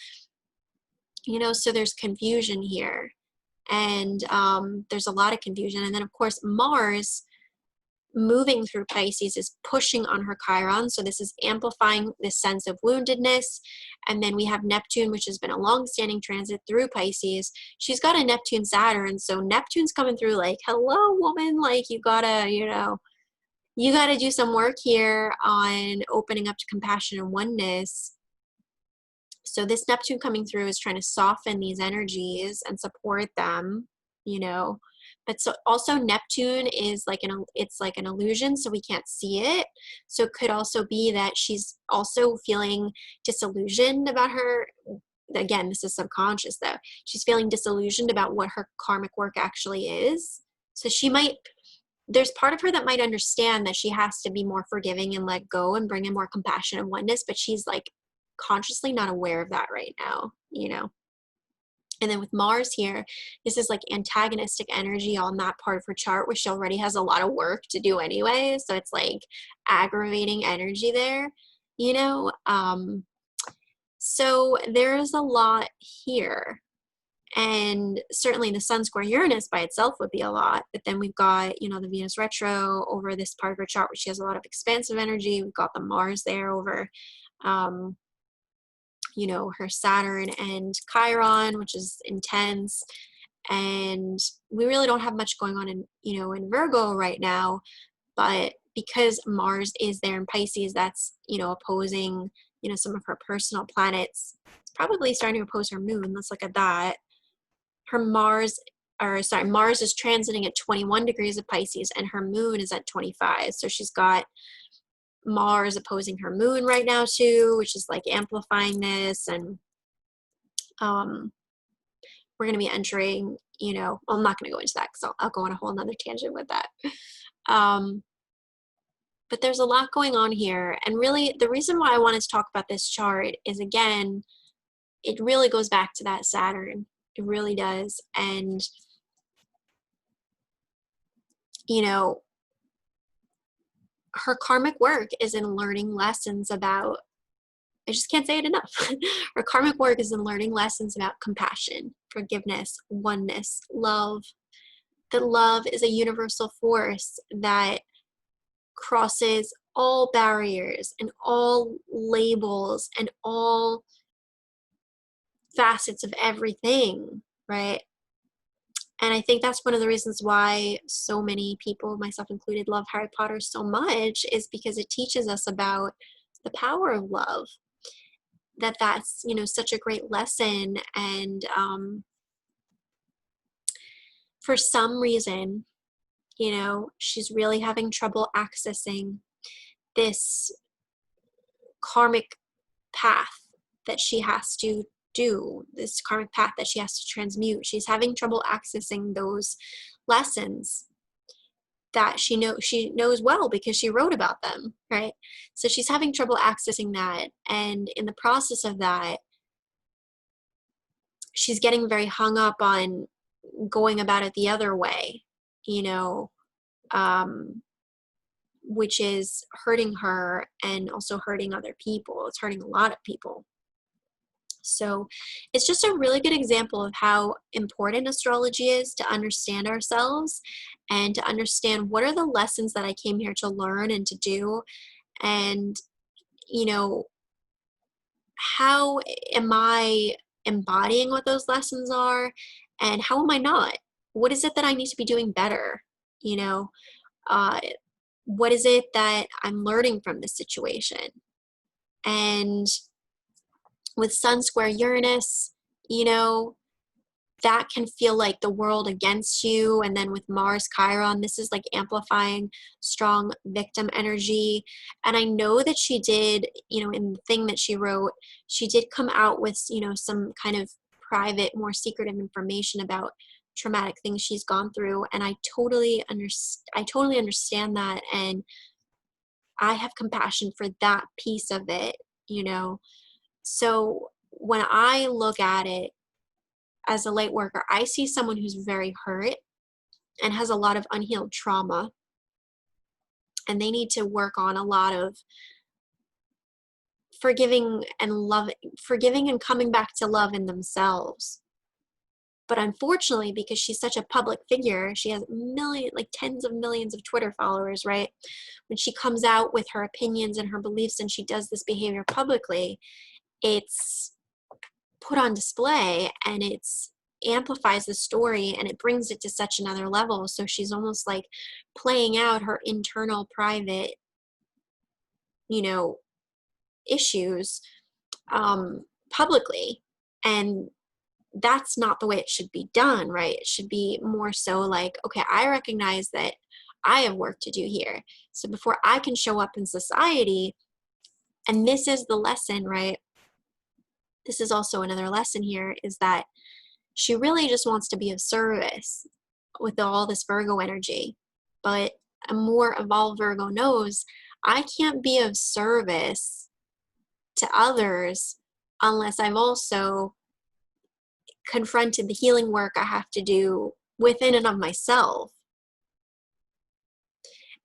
You know, so there's confusion here, and there's a lot of confusion. And then of course Mars moving through Pisces is pushing on her Chiron, so this is amplifying this sense of woundedness. And then we have Neptune, which has been a long-standing transit through Pisces. She's got a Neptune Saturn, so Neptune's coming through like, hello woman, like, you gotta, you know, you gotta do some work here on opening up to compassion and oneness. So this Neptune coming through is trying to soften these energies and support them, you know. But so also Neptune is like it's like an illusion, so we can't see it. So it could also be that she's also feeling disillusioned about her. Again, this is subconscious though. She's feeling disillusioned about what her karmic work actually is. So she might, there's part of her that might understand that she has to be more forgiving and let go and bring in more compassion and oneness, but she's like consciously not aware of that right now, you know. And then with Mars here, this is like antagonistic energy on that part of her chart where she already has a lot of work to do anyway. So it's like aggravating energy there, you know? So there's a lot here. And certainly the Sun square Uranus by itself would be a lot. But then we've got, you know, the Venus retro over this part of her chart where she has a lot of expansive energy. We've got the Mars there over, you know, her Saturn and Chiron, which is intense. And we really don't have much going on in, you know, in Virgo right now. But because Mars is there in Pisces, that's, you know, opposing, you know, some of her personal planets. It's probably starting to oppose her moon. Let's look at that. Her Mars is transiting at 21 degrees of Pisces and her moon is at 25. So she's got Mars opposing her moon right now too, which is like amplifying this. And we're going to be entering, you know, well, I'm not going to go into that because I'll go on a whole nother tangent with that. But there's a lot going on here. And really the reason why I wanted to talk about this chart is, again, it really goes back to that Saturn. It really does. And, you know, her karmic work is in learning lessons about, I just can't say it enough. Her karmic work is in learning lessons about compassion, forgiveness, oneness, love. That love is a universal force that crosses all barriers and all labels and all facets of everything, right? And I think that's one of the reasons why so many people, myself included, love Harry Potter so much, is because it teaches us about the power of love. That's, you know, such a great lesson. And for some reason, you know, she's really having trouble accessing this karmic path that she has to do, this karmic path that she has to transmute. She's having trouble accessing those lessons that she knows well because she wrote about them, right? So she's having trouble accessing that, and in the process of that, she's getting very hung up on going about it the other way, you know, which is hurting her and also hurting other people. It's hurting a lot of people. So it's just a really good example of how important astrology is to understand ourselves and to understand what are the lessons that I came here to learn and to do. And, you know, how am I embodying what those lessons are and how am I not? What is it that I need to be doing better? You know, what is it that I'm learning from this situation? And with Sun square Uranus, you know, that can feel like the world against you. And then with Mars Chiron, this is like amplifying strong victim energy. And I know that she did, you know, in the thing that she wrote, she did come out with, you know, some kind of private, more secretive information about traumatic things she's gone through. And I totally understand that. And I have compassion for that piece of it, you know. So when I look at it as a light worker, I see someone who's very hurt and has a lot of unhealed trauma, and they need to work on a lot of forgiving and coming back to love in themselves. But unfortunately, because she's such a public figure, she has tens of millions of Twitter followers, right? When she comes out with her opinions and her beliefs and she does this behavior publicly, it's put on display and it's amplifies the story and it brings it to such another level. So she's almost like playing out her internal private, you know, issues publicly. And that's not the way it should be done, right? It should be more so like, okay, I recognize that I have work to do here. So before I can show up in society, and this is the lesson, right? This is also another lesson here, is that she really just wants to be of service with all this Virgo energy. But a more evolved Virgo knows, I can't be of service to others unless I've also confronted the healing work I have to do within and of myself.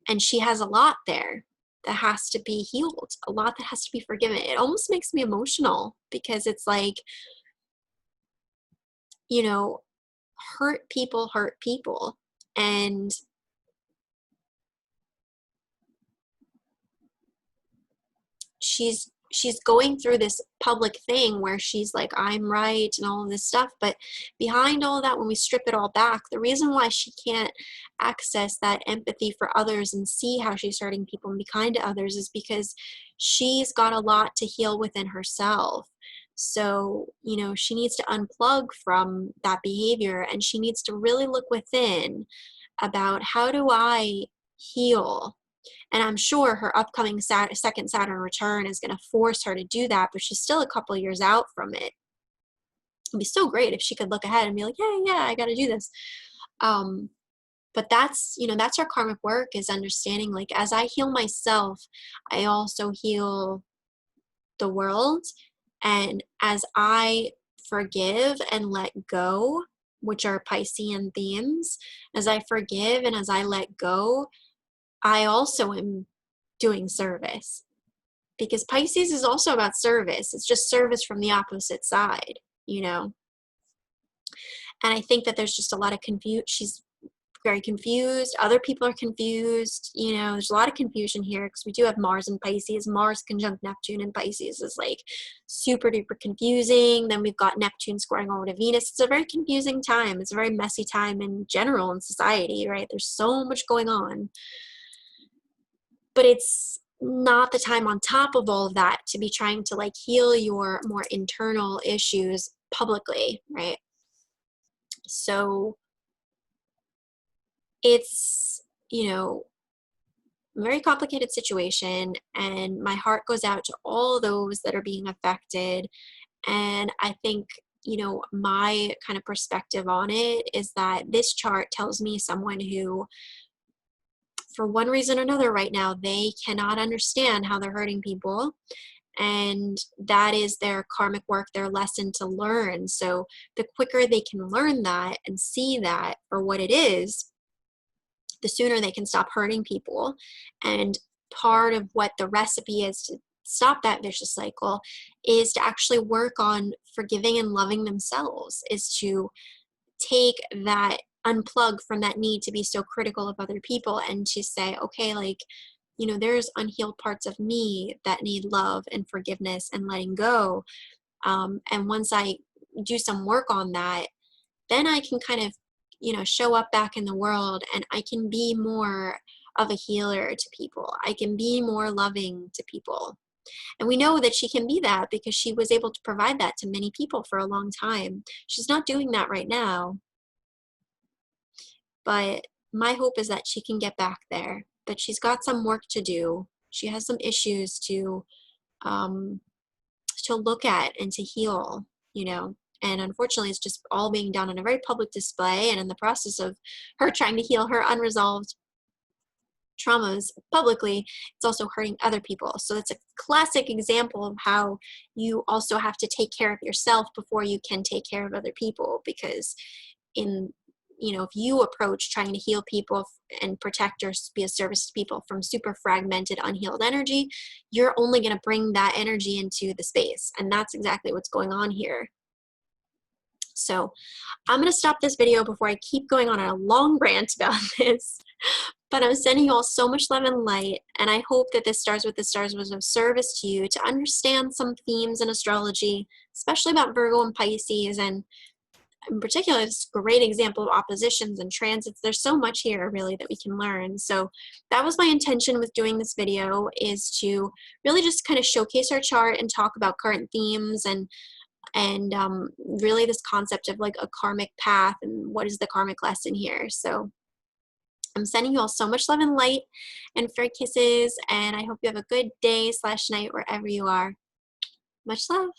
And she has a lot there that has to be healed, a lot that has to be forgiven. It almost makes me emotional because it's like, you know, hurt people hurt people. And she's going through this public thing where she's like, I'm right and all of this stuff, but behind all of that, when we strip it all back, the reason why she can't access that empathy for others and see how she's hurting people and be kind to others is because she's got a lot to heal within herself. So, you know, she needs to unplug from that behavior, and she needs to really look within about, how do I heal? And I'm sure her upcoming second Saturn return is going to force her to do that, but she's still a couple years out from it. It'd be so great if she could look ahead and be like, yeah, I got to do this. But that's, you know, that's our karmic work, is understanding, like, as I heal myself, I also heal the world. And as I forgive and let go, which are Piscean themes, as I forgive and as I let go, I also am doing service, because Pisces is also about service. It's just service from the opposite side, you know? And I think that there's just a lot of confusion. She's very confused. Other people are confused. You know, there's a lot of confusion here because we do have Mars in Pisces. Mars conjunct Neptune in Pisces is like super duper confusing. Then we've got Neptune squaring over to Venus. It's a very confusing time. It's a very messy time in general in society, right? There's so much going on. But it's not the time, on top of all of that, to be trying to like heal your more internal issues publicly, right? So it's, you know, a very complicated situation, and my heart goes out to all those that are being affected. And I think, you know, my kind of perspective on it is that this chart tells me someone who, for one reason or another right now, they cannot understand how they're hurting people. And that is their karmic work, their lesson to learn. So the quicker they can learn that and see that for what it is, the sooner they can stop hurting people. And part of what the recipe is to stop that vicious cycle is to actually work on forgiving and loving themselves, is to take that, unplug from that need to be so critical of other people, and to say, okay, like, you know, there's unhealed parts of me that need love and forgiveness and letting go. And once I do some work on that, then I can kind of, you know, show up back in the world, and I can be more of a healer to people. I can be more loving to people. And we know that she can be that because she was able to provide that to many people for a long time. She's not doing that right now. But my hope is that she can get back there. But she's got some work to do. She has some issues to look at and to heal, you know. And unfortunately, it's just all being done on a very public display, and in the process of her trying to heal her unresolved traumas publicly, it's also hurting other people. So it's a classic example of how you also have to take care of yourself before you can take care of other people. Because in, you know, if you approach trying to heal people and protect or be a service to people from super fragmented, unhealed energy, you're only going to bring that energy into the space. And that's exactly what's going on here. So I'm going to stop this video before I keep going on a long rant about this. But I'm sending you all so much love and light, and I hope that this Stars with the Stars was of service to you to understand some themes in astrology, especially about Virgo and Pisces, and in particular, it's a great example of oppositions and transits. There's so much here really that we can learn. So that was my intention with doing this video, is to really just kind of showcase our chart and talk about current themes, and really this concept of like a karmic path and what is the karmic lesson here. So I'm sending you all so much love and light and fairy kisses, and I hope you have a good day / night wherever you are. Much love.